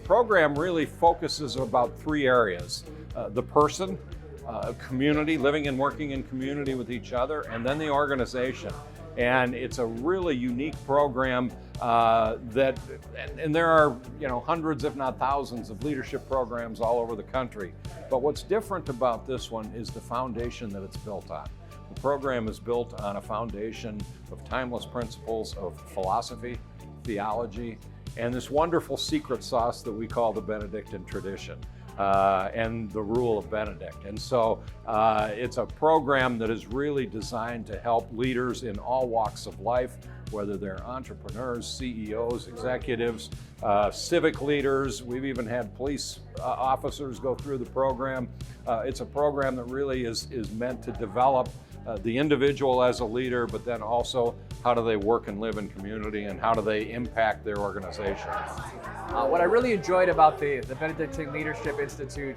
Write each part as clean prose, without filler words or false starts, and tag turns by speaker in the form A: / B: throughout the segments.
A: program really focuses about three areas. The person, community, living and working in community with each other, and then the organization. And it's a really unique program and there are hundreds if not thousands of leadership programs all over the country. But what's different about this one is the foundation that it's built on. The program is built on a foundation of timeless principles of philosophy, theology, and this wonderful secret sauce that we call the Benedictine tradition. And the rule of Benedict. And so it's a program that is really designed to help leaders in all walks of life, whether they're entrepreneurs, CEOs, executives, civic leaders. We've even had police officers go through the program. It's a program that really is meant to develop the individual as a leader, but then also how do they work and live in community and how do they impact their organization.
B: What I really enjoyed about the Benedictine Leadership Institute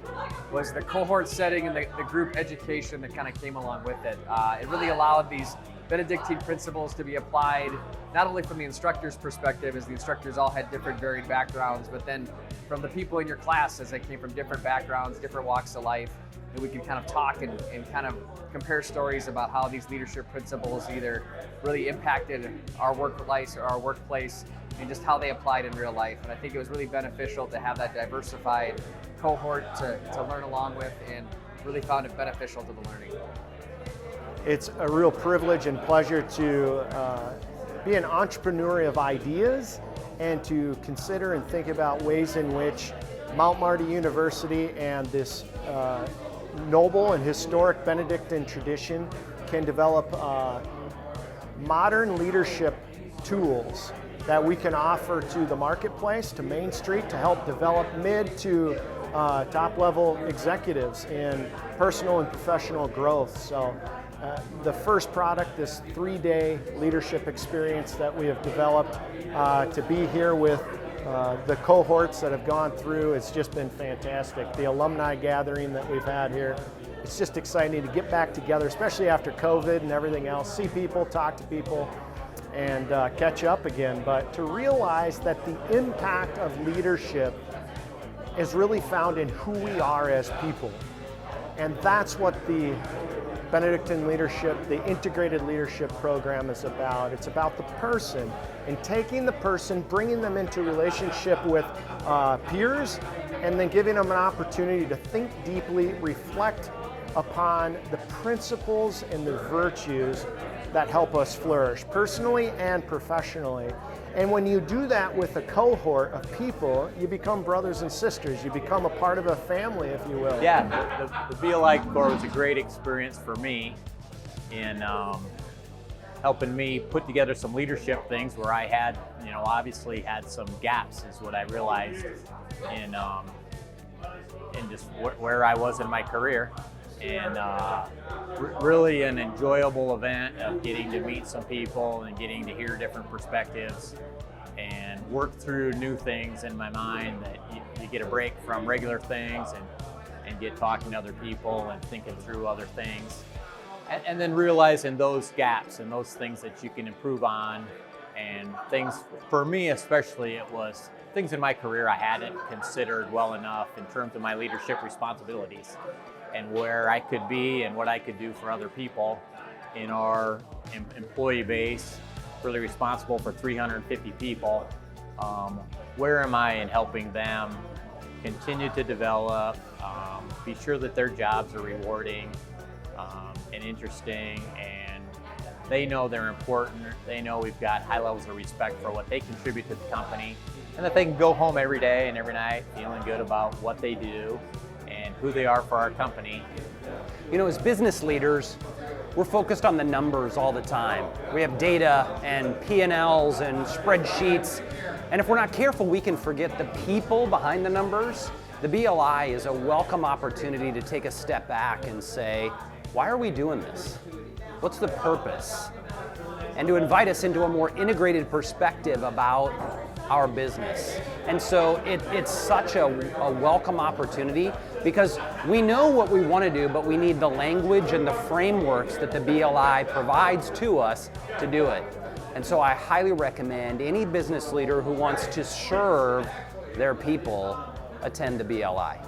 B: was the cohort setting and the group education that kind of came along with it. It really allowed these Benedictine principles to be applied not only from the instructor's perspective, as the instructors all had different varied backgrounds, but then from the people in your class as they came from different backgrounds, different walks of life. And we can kind of talk and kind of compare stories about how these leadership principles either really impacted our work life or our workplace and just how they applied in real life. And I think it was really beneficial to have that diversified cohort to learn along with, and really found it beneficial to the learning.
C: It's a real privilege and pleasure to be an entrepreneur of ideas and to consider and think about ways in which Mount Marty University and this noble and historic Benedictine tradition can develop modern leadership tools that we can offer to the marketplace, to Main Street, to help develop mid to top level executives in personal and professional growth. So the first product, this 3-day leadership experience that we have developed, to be here with the cohorts that have gone through, it's just been fantastic. The alumni gathering that we've had here, it's just exciting to get back together, especially after COVID and everything else, see people, talk to people, and catch up again. But to realize that the impact of leadership is really found in who we are as people. And that's what the Benedictine leadership, the integrated leadership program is about. It's about the person and taking the person, bringing them into relationship with peers, and then giving them an opportunity to think deeply, reflect upon the principles and the virtues that help us flourish personally and professionally. And when you do that with a cohort of people, you become brothers and sisters. You become a part of a family, if you will.
D: Yeah, the BLI Corps was a great experience for me in helping me put together some leadership things where I had, obviously had some gaps, is what I realized in just where I was in my career. And really an enjoyable event of getting to meet some people and getting to hear different perspectives and work through new things in my mind, that you get a break from regular things and get talking to other people and thinking through other things. And then realizing those gaps and those things that you can improve on, and things, for me especially, it was things in my career I hadn't considered well enough in terms of my leadership responsibilities and where I could be and what I could do for other people in our employee base, really responsible for 350 people. Where am I in helping them continue to develop, be sure that their jobs are rewarding and interesting, and they know they're important, they know we've got high levels of respect for what they contribute to the company, and that they can go home every day and every night feeling good about what they do and who they are for our company.
E: As business leaders, we're focused on the numbers all the time. We have data and P&Ls and spreadsheets, and if we're not careful, we can forget the people behind the numbers. The BLI is a welcome opportunity to take a step back and say, why are we doing this? What's the purpose? And to invite us into a more integrated perspective about our business. And so it's such a welcome opportunity, because we know what we want to do, but we need the language and the frameworks that the BLI provides to us to do it. And so I highly recommend any business leader who wants to serve their people attend to BLI.